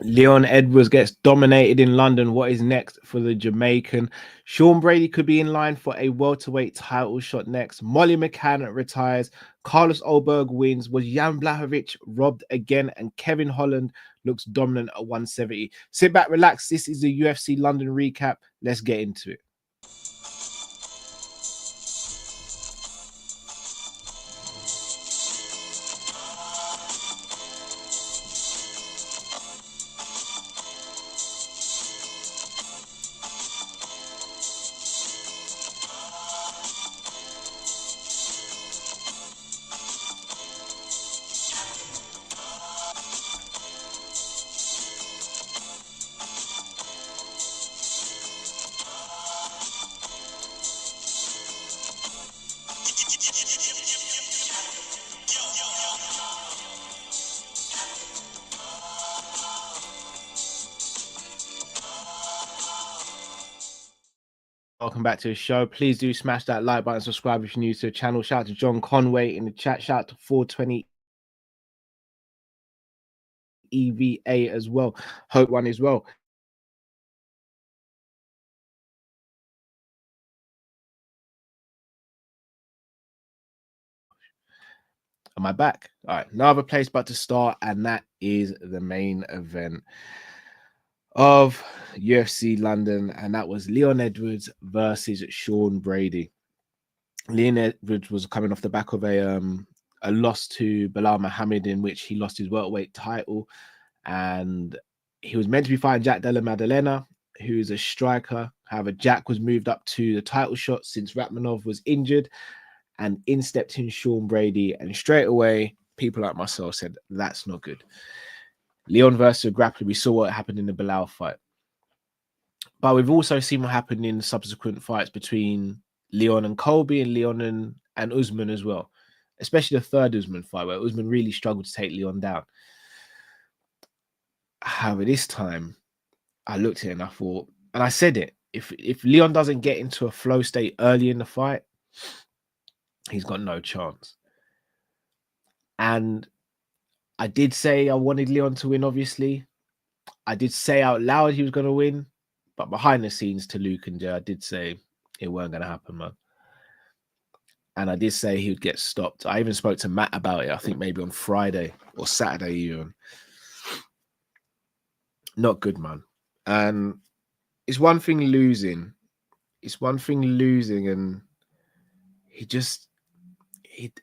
Leon Edwards gets dominated in London. What is next for the Jamaican? Sean Brady could be in line for a welterweight title shot next. Molly McCann retires. Carlos Ulberg wins. Was Jan Blachowicz robbed again? And Kevin Holland looks dominant at 170. Sit back, relax. This is the UFC London recap. Let's get into it. Welcome back to the show. Please do smash that like button, subscribe if you're new to the channel. Shout out to John Conway in the chat. Shout out to 420 EVA as well. Hope one as well. Am I back? All right, no other place but to start, and that is the main event of UFC London, and that was Leon Edwards versus Sean Brady. Leon Edwards was coming off the back of a loss to Bilal Muhammad, in which he lost his welterweight title, and he was meant to be fighting Jack Della Maddalena, who's a striker. However, Jack was moved up to the title shot since Ratmanov was injured, and in stepped in Sean Brady, and straight away, people like myself said, that's not good. Leon versus grappler, we saw what happened in the Bilal fight. But we've also seen what happened in subsequent fights between Leon and Colby and Leon and Usman as well, especially the third Usman fight where Usman really struggled to take Leon down. However, this time, I looked at it and I thought, and I said it, if Leon doesn't get into a flow state early in the fight, he's got no chance. And I did say I wanted Leon to win, obviously. I did say out loud he was going to win, but behind the scenes to Luke and Jay, I did say it weren't going to happen, man. And I did say he would get stopped. I even spoke to Matt about it, I think maybe on Friday or Saturday even. Not good, man. And it's one thing losing. It's one thing losing, and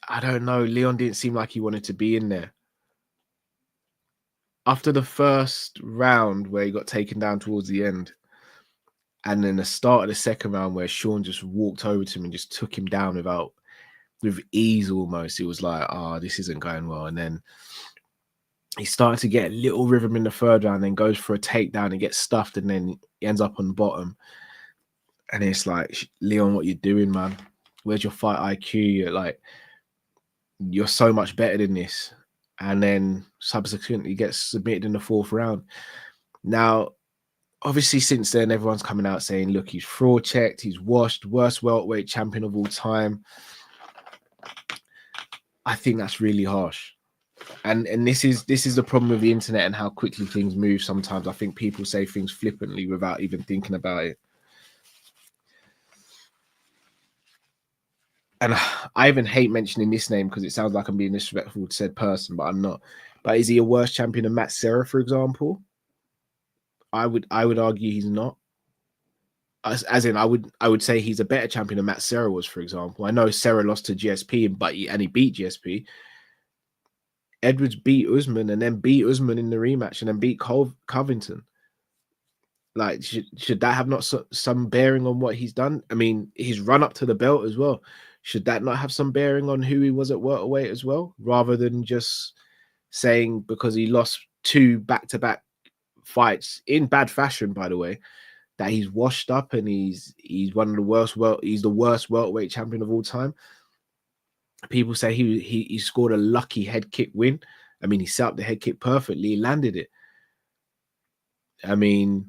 I don't know. Leon didn't seem like he wanted to be in there. After the first round where he got taken down towards the end, and then the start of the second round where Sean just walked over to him and just took him down with ease almost, it was like, oh, this isn't going well. And then he started to get a little rhythm in the third round, then goes for a takedown and gets stuffed, and then he ends up on the bottom. And it's like, Leon, what you doing, man? Where's your fight IQ? You're so much better than this. And then subsequently gets submitted in the fourth round. Now, obviously, since then, everyone's coming out saying, look, he's fraud checked, he's washed, worst welterweight champion of all time. I think that's really harsh. And this is the problem with the internet and how quickly things move. Sometimes I think people say things flippantly without even thinking about it. And I even hate mentioning this name because it sounds like I'm being disrespectful to said person, but I'm not. But is he a worse champion than Matt Serra, for example? I would argue he's not. As in, I would say he's a better champion than Matt Serra was, for example. I know Serra lost to GSP, but he beat GSP. Edwards beat Usman and then beat Usman in the rematch and then beat Covington. Like, should that have not some bearing on what he's done? I mean, his run up to the belt as well. Should that not have some bearing on who he was at welterweight as well? Rather than just saying because he lost 2 back-to-back fights in bad fashion, by the way, that he's washed up and he's one of the worst. He's the worst welterweight champion of all time. People say he scored a lucky head kick win. I mean, he set up the head kick perfectly, he landed it. I mean,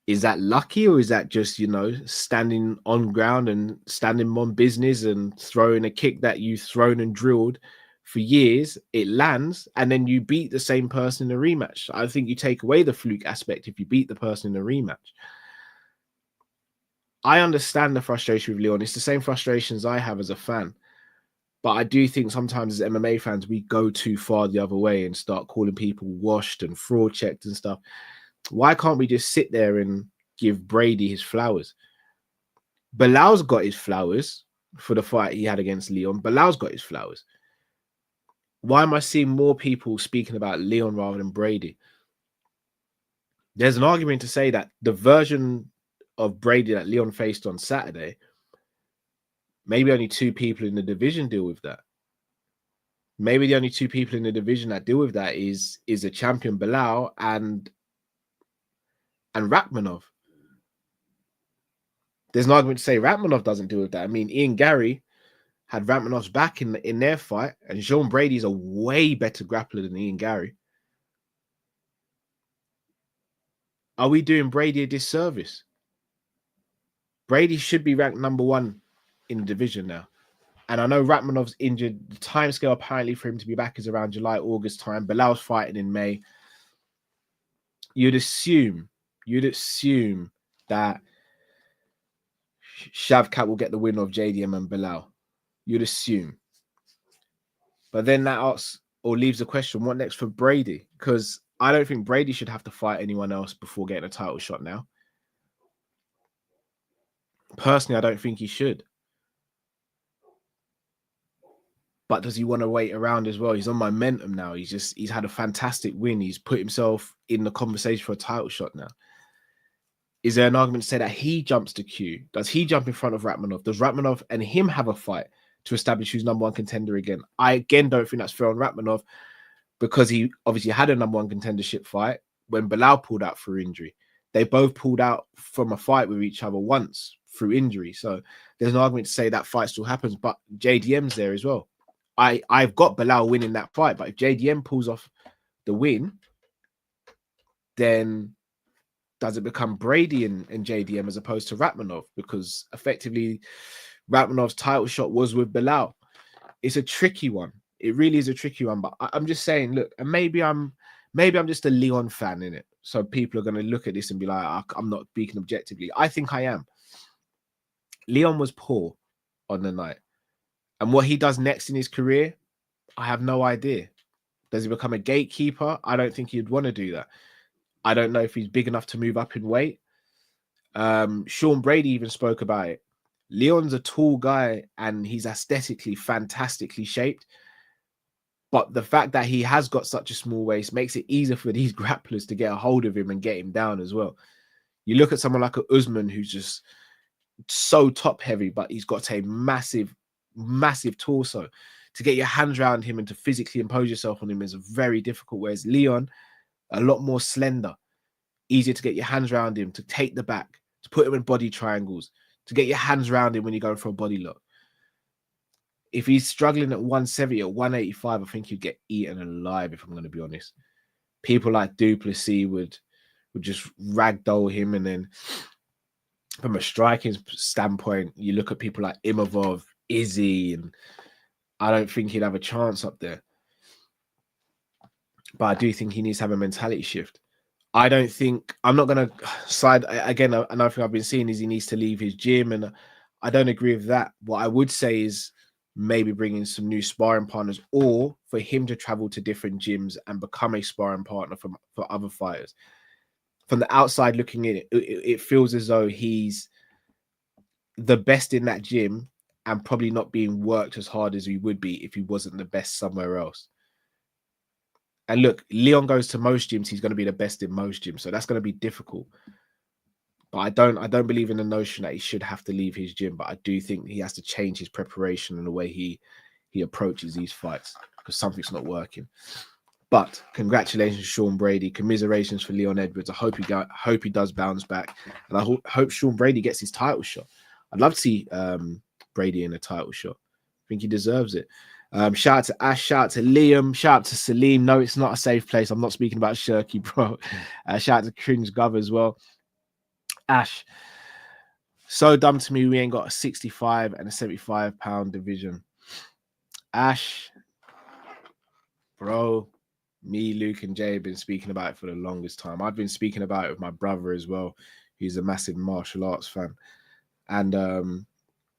is that lucky or is that just, standing on ground and standing on business and throwing a kick that you've thrown and drilled for years, it lands, and then you beat the same person in a rematch. I think you take away the fluke aspect if you beat the person in a rematch. I understand the frustration with Leon. It's the same frustrations I have as a fan. But I do think sometimes as MMA fans, we go too far the other way and start calling people washed and fraud checked and stuff. Why can't we just sit there and give Brady his flowers? Bilal's got his flowers for the fight he had against Leon. Bilal's got his flowers. Why am I seeing more people speaking about Leon rather than Brady? There's an argument to say that the version of Brady that Leon faced on Saturday, maybe only 2 people in the division deal with that. Maybe the only 2 people in the division that deal with that is a champion Belal and Rakhmonov. There's an argument to say Rakhmonov doesn't deal with that. I mean, Ian Gary had Rakhmonov's back in their fight, and Sean Brady's a way better grappler than Ian Gary. Are we doing Brady a disservice? Brady should be ranked number 1 in the division now. And I know Rakhmonov's injured. The timescale apparently for him to be back is around July, August time. Bilal's fighting in May. You'd assume that Shavkat will get the win of JDM and Belal. You'd assume. But then that asks or leaves the question, what next for Brady? Because I don't think Brady should have to fight anyone else before getting a title shot now. Personally, I don't think he should. But does he want to wait around as well? He's on momentum now. He's had a fantastic win. He's put himself in the conversation for a title shot now. Is there an argument to say that he jumps the queue? Does he jump in front of Rakhmonov? Does Rakhmonov and him have a fight to establish who's number 1 contender again? I again don't think that's fair on Rakhmonov because he obviously had a number 1 contendership fight when Belal pulled out through injury. They both pulled out from a fight with each other once through injury. So there's an argument to say that fight still happens, but JDM's there as well. I've got Belal winning that fight, but if JDM pulls off the win, then does it become Brady and JDM as opposed to Rakhmonov? Because effectively, Rakhmonov's title shot was with Belal. It's a tricky one. It really is a tricky one. But I'm just saying, look, and maybe I'm just a Leon fan in it. So people are going to look at this and be like, I'm not speaking objectively. I think I am. Leon was poor on the night. And what he does next in his career, I have no idea. Does he become a gatekeeper? I don't think he'd want to do that. I don't know if he's big enough to move up in weight. Sean Brady even spoke about it. Leon's a tall guy and he's aesthetically fantastically shaped. But the fact that he has got such a small waist makes it easier for these grapplers to get a hold of him and get him down as well. You look at someone like a Usman who's just so top heavy, but he's got a massive torso. To get your hands around him and to physically impose yourself on him is very difficult. Whereas Leon, a lot more slender, easier to get your hands around him, to take the back, to put him in body triangles, to get your hands around him when you're going for a body lock. If he's struggling at 170 or 185, I think he'd get eaten alive, if I'm going to be honest. People like Duplessis would just ragdoll him. And then from a striking standpoint, you look at people like Imavov, Izzy, and I don't think he'd have a chance up there. But I do think he needs to have a mentality shift. I'm not going to side again. Another thing I've been seeing is he needs to leave his gym, and I don't agree with that. What I would say is maybe bringing some new sparring partners, or for him to travel to different gyms and become a sparring partner for other fighters. From the outside looking in, it feels as though he's the best in that gym and probably not being worked as hard as he would be if he wasn't the best somewhere else. And look, Leon goes to most gyms, he's going to be the best in most gyms. So that's going to be difficult. But I don't believe in the notion that he should have to leave his gym. But I do think he has to change his preparation and the way he approaches these fights, because something's not working. But congratulations, Sean Brady. Commiserations for Leon Edwards. I hope he does bounce back. And I hope Sean Brady gets his title shot. I'd love to see Brady in a title shot. I think he deserves it. Shout out to Ash, shout out to Liam, shout out to Salim. No, it's not a safe place. I'm not speaking about Shirky, bro. Shout out to Cringe Gov as well. Ash, so dumb to me. We ain't got a 65 and a 75 pound division. Ash, Bro, me, Luke, and Jay have been speaking about it for the longest time. I've been speaking about it with my brother as well, who's a massive martial arts fan. And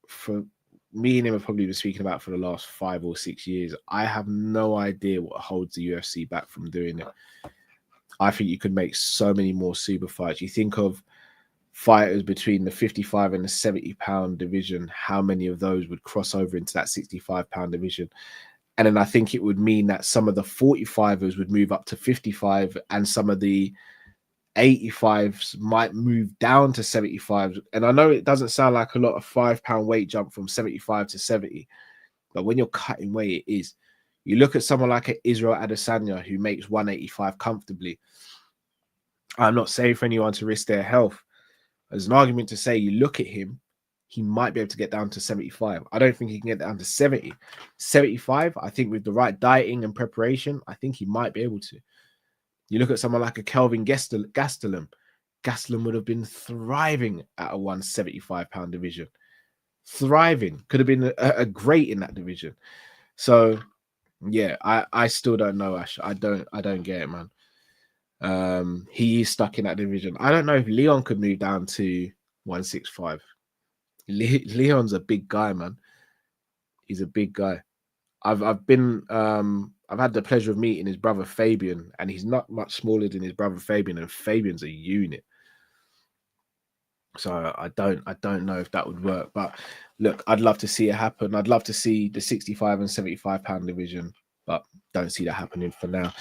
for me and him have probably been speaking about it for the last 5 or 6 years. I have no idea what holds the UFC back from doing it. I think you could make so many more super fights. You think of fighters between the 55 and the 70-pound division, how many of those would cross over into that 65-pound division? And then I think it would mean that some of the 45ers would move up to 55 and some of the 85s might move down to 75. And I know it doesn't sound like a lot of 5-pound weight jump from 75 to 70, but when you're cutting weight, it is. You look at someone like Israel Adesanya, who makes 185 comfortably. I'm not saying for anyone to risk their health. There's an argument to say you look at him, he might be able to get down to 75. I don't think he can get down to 70. 75, I think with the right dieting and preparation, I think he might be able to. You look at someone like a Kelvin Gastelum. Gastelum would have been thriving at a 175-pound division. Thriving. Could have been a great in that division. So, yeah, I still don't know, Ash. I don't get it, man. He is stuck in that division. I don't know if Leon could move down to 165. Leon's a big guy, man. He's a big guy. I've had the pleasure of meeting his brother Fabian, and he's not much smaller than his brother Fabian, and Fabian's a unit. So I don't know if that would work. But look, I'd love to see it happen. I'd love to see the 65 and 75-pound division, but don't see that happening for now.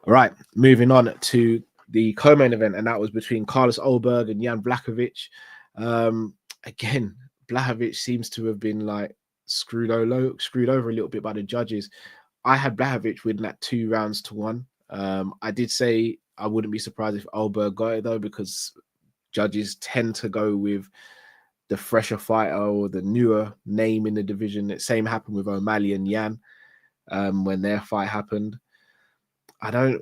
All right, moving on to the co-main event, and that was between Carlos Ulberg and Jan Blachowicz. Again, Blachowicz seems to have been like screwed over a little bit by the judges. I had Blachowicz winning that 2-1. I did say I wouldn't be surprised if Ulberg got it though, because judges tend to go with the fresher fighter or the newer name in the division. The same happened with O'Malley and Yan when their fight happened. I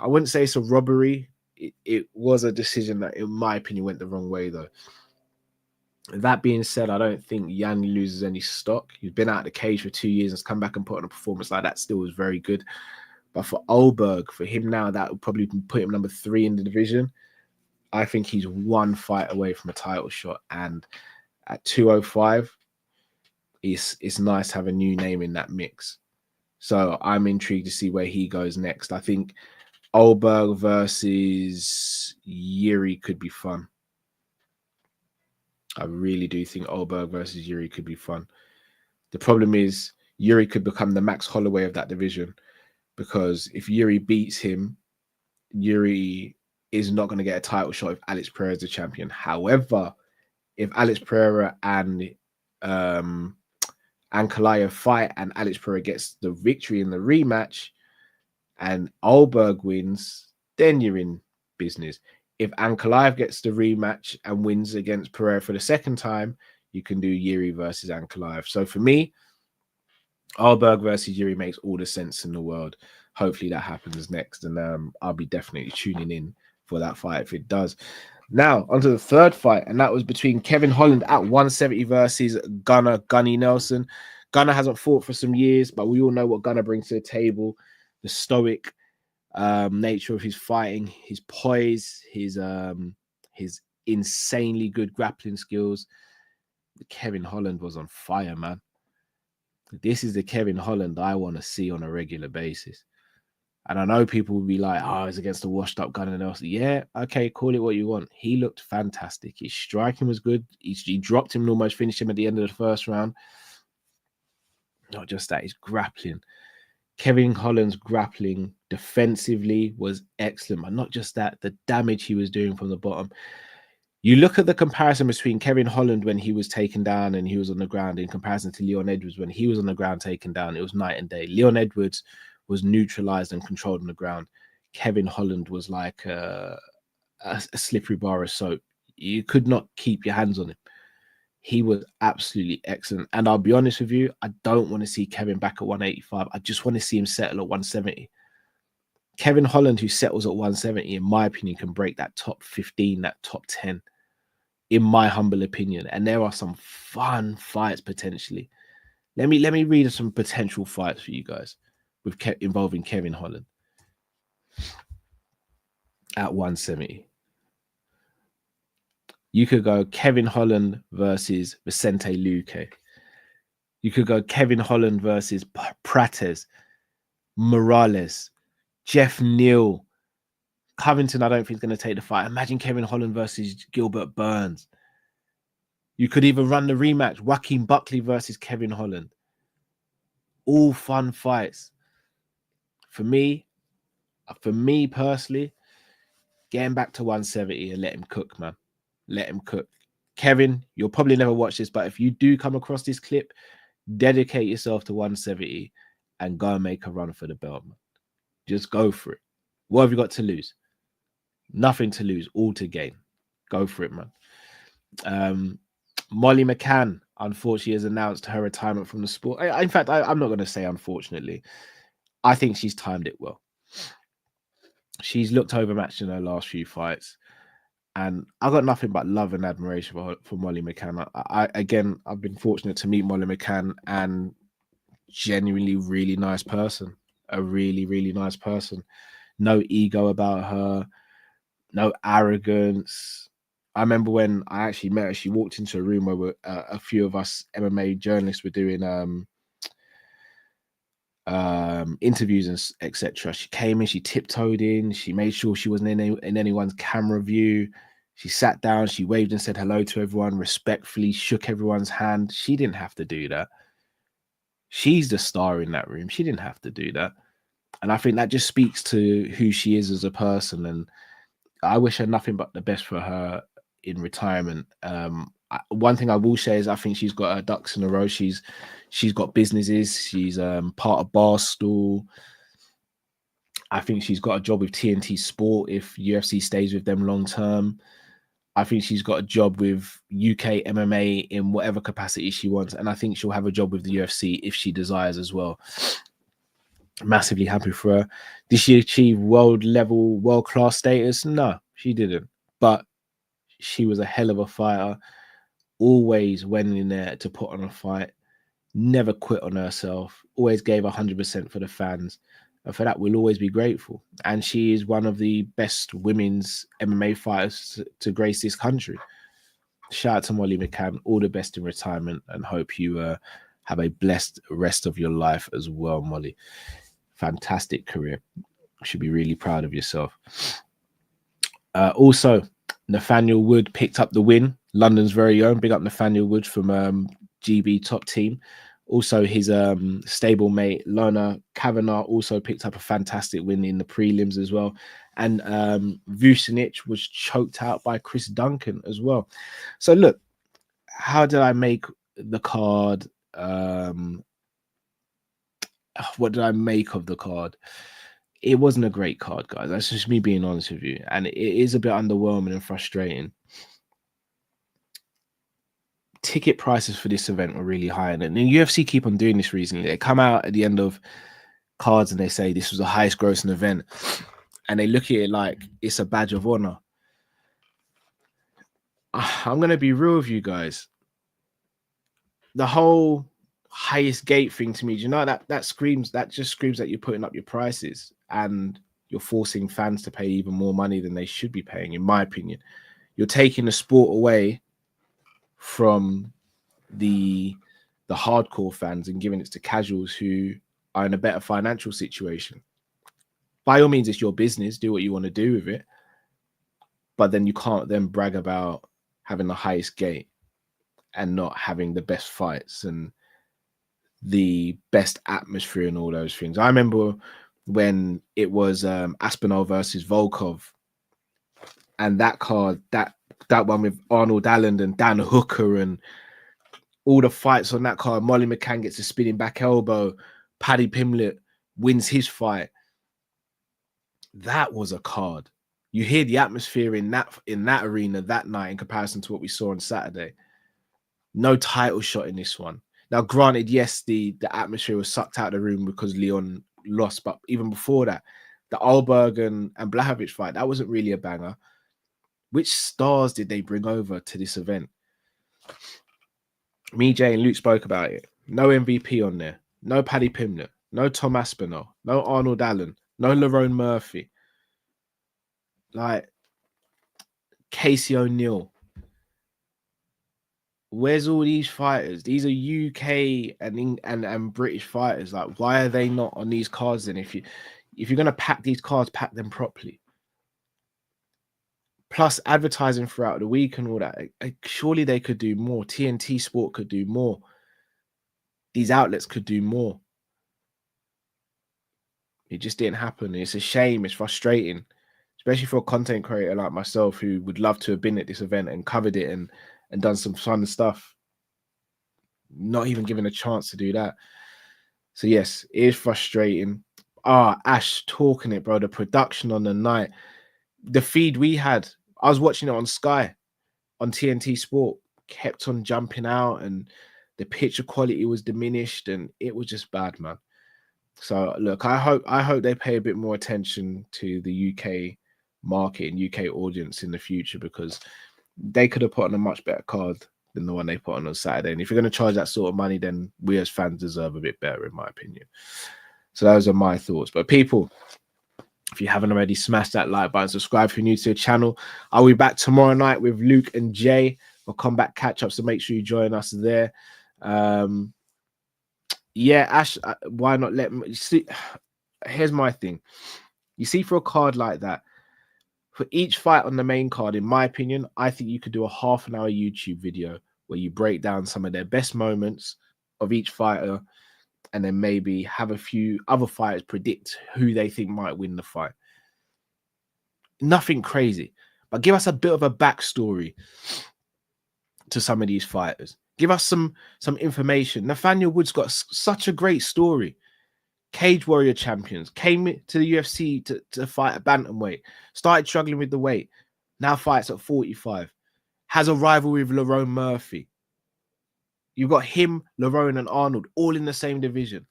wouldn't say it's a robbery. It was a decision that, in my opinion, went the wrong way though. That being said, I don't think Yan loses any stock. He's been out of the cage for 2 years and has come back and put on a performance like that. Still was very good. But for Ulberg, for him now, that would probably put him number 3 in the division. I think he's one fight away from a title shot. And at 205, it's nice to have a new name in that mix. So I'm intrigued to see where he goes next. I think Ulberg versus Yuri could be fun. I really do think Ulberg versus Yuri could be fun. The problem is Yuri could become the Max Holloway of that division, because if Yuri beats him, Yuri is not going to get a title shot if Alex Pereira is the champion. However, if Alex Pereira and Ankalaev fight and Alex Pereira gets the victory in the rematch and Ulberg wins, then you're in business. If Ankalaev gets the rematch and wins against Pereira for the second time, you can do Yuri versus Ankalaev. So for me, Ulberg versus Yuri makes all the sense in the world. Hopefully that happens next, and I'll be definitely tuning in for that fight if it does. Now, onto the third fight, and that was between Kevin Holland at 170 versus Gunny Nelson. Gunnar hasn't fought for some years, but we all know what Gunnar brings to the table. The stoic nature of his fighting, his poise, his insanely good grappling skills. Kevin Holland was on fire, man. This is the Kevin Holland I want to see on a regular basis. And I know people will be like, oh, it's against the washed up Gunnar Nelson. Yeah, okay, call it what you want. He looked fantastic. His striking was good. He dropped him and almost finished him at the end of the first round. Not just that, his grappling. Kevin Holland's grappling defensively was excellent, but not just that, the damage he was doing from the bottom. You look at the comparison between Kevin Holland when he was taken down and he was on the ground in comparison to Leon Edwards when he was on the ground taken down. It was night and day. Leon Edwards was neutralized and controlled on the ground. Kevin Holland was like a slippery bar of soap. You could not keep your hands on him. He was absolutely excellent. And I'll be honest with you, I don't want to see Kevin back at 185. I just want to see him settle at 170. Kevin Holland, who settles at 170, in my opinion, can break that top 15, that top 10, in my humble opinion. And there are some fun fights potentially. Let me read some potential fights for you guys. with involving Kevin Holland at 170. You could go Kevin Holland versus Vicente Luque. You could go Kevin Holland versus Prates, Morales, Jeff Neal. Covington, I don't think is going to take the fight. Imagine Kevin Holland versus Gilbert Burns. You could even run the rematch, Joaquin Buckley versus Kevin Holland. All fun fights. For me personally, getting back to 170 and let him cook, man. Let him cook. Kevin, you'll probably never watch this, but if you do come across this clip, dedicate yourself to 170 and go and make a run for the belt, man. Just go for it. What have you got to lose? Nothing to lose, all to gain. Go for it, man. Molly McCann, unfortunately, has announced her retirement from the sport. In fact, I'm not going to say unfortunately. I think she's timed it well. She's looked overmatched in her last few fights. And I've got nothing but love and admiration for Molly McCann. I've been fortunate to meet Molly McCann, and genuinely really nice person. A really, really nice person. No ego about her. No arrogance. I remember when I actually met her, she walked into a room where a few of us MMA journalists were doing interviews and etc. She came in, she tiptoed in, she made sure she wasn't in anyone's camera view. She sat down, she waved and said hello to everyone, respectfully shook everyone's hand. She didn't have to do that. She's the star in that room. She didn't have to do that. And I think that just speaks to who she is as a person. And I wish her nothing but the best for her in retirement. One thing I will say is I think she's got her ducks in a row. She's got businesses. She's part of Barstool. I think she's got a job with TNT Sport if UFC stays with them long term. I think she's got a job with UK MMA in whatever capacity she wants. And I think she'll have a job with the UFC if she desires as well. Massively happy for her. Did she achieve world-class status? No, she didn't. But she was a hell of a fighter. Always went in there to put on a fight. Never quit on herself. Always gave 100% for the fans. And for that, we'll always be grateful. And she is one of the best women's MMA fighters to grace this country. Shout out to Molly McCann. All the best in retirement, and hope you have a blessed rest of your life as well, Molly. Fantastic career. Should be really proud of yourself. Also, Nathaniel Wood picked up the win. London's very own. Big up Nathaniel Wood from GB Top Team. Also, his stablemate Lona Kavanagh also picked up a fantastic win in the prelims as well. And Vucinic was choked out by Chris Duncan as well. So look, how did I make the card? What did I make of the card? It wasn't a great card, guys. That's just me being honest with you. And it is a bit underwhelming and frustrating. Ticket prices for this event were really high. And the UFC keep on doing this recently. They come out at the end of cards and they say this was the highest grossing event. And they look at it like it's a badge of honor. I'm going to be real with you guys. The whole highest gate thing to me, do you know, that just screams that you're putting up your prices and you're forcing fans to pay even more money than they should be paying, in my opinion. You're taking the sport away from the hardcore fans and giving it to casuals who are in a better financial situation. By all means, it's your business. Do what you want to do with it. But then you can't then brag about having the highest gate and not having the best fights and the best atmosphere and all those things. I remember when it was Aspinall versus Volkov, and that card, that one with Arnold Allen and Dan Hooker and all the fights on that card. Molly McCann gets a spinning back elbow. Paddy Pimblett wins his fight. That was a card. You hear the atmosphere in that arena that night in comparison to what we saw on Saturday. No title shot in this one. Now, granted, yes, the atmosphere was sucked out of the room because Leon lost, but even before that, the ULBERG and Blachowicz fight, that wasn't really a banger. Which stars did they bring over to this event? Me, Jay, and Luke spoke about it. No MVP on there. No Paddy Pimblett. no Tom Aspinall, no Arnold Allen, no Lerone Murphy, like Casey O'Neill. Where's all these fighters? These are UK and British fighters. Like, why are they not on these cards then? If you're gonna pack these cards, pack them properly. Plus advertising throughout the week and all that. Surely they could do more. TNT Sport could do more. These outlets could do more. It just didn't happen. It's a shame. It's frustrating, especially for a content creator like myself who would love to have been at this event and covered it and done some fun stuff. Not even given a chance to do that. So yes, it is frustrating. Ash talking it, bro. The production on the night, the feed we had, I was watching it on Sky, on TNT Sport, kept on jumping out, and the picture quality was diminished, and it was just bad, man. So look, I hope they pay a bit more attention to the UK market and UK audience in the future, because they could have put on a much better card than the one they put on Saturday. And if you're going to charge that sort of money, then we as fans deserve a bit better, in my opinion. So those are my thoughts. But people, if you haven't already, smash that like button, subscribe if you're new to the channel. I'll be back tomorrow night with Luke and Jay for combat catch-up, so make sure you join us there. Yeah, Ash, why not let me see? Here's my thing. You see, for a card like that, for each fight on the main card, in my opinion, I think you could do a half-an-hour YouTube video where you break down some of their best moments of each fighter, and then maybe have a few other fighters predict who they think might win the fight. Nothing crazy, but give us a bit of a backstory to some of these fighters. Give us some information. Nathaniel Wood's got such a great story. Cage Warrior champions, came to the UFC to fight at bantamweight, started struggling with the weight, now fights at 45, has a rival with Lerone Murphy. You've got him, Lerone, and Arnold all in the same division.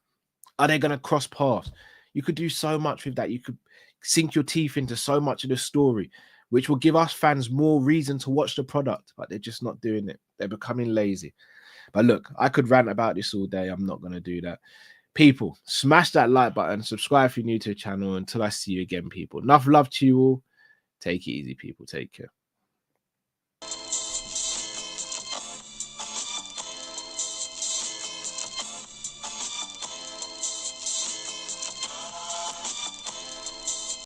Are they going to cross paths? You could do so much with that. You could sink your teeth into so much of the story, which will give us fans more reason to watch the product, but they're just not doing it. They're becoming lazy. But look, I could rant about this all day. I'm not going to do that. People, smash that like button, subscribe if you're new to the channel. Until I see you again, people. Enough love to you all. Take it easy, people. Take care.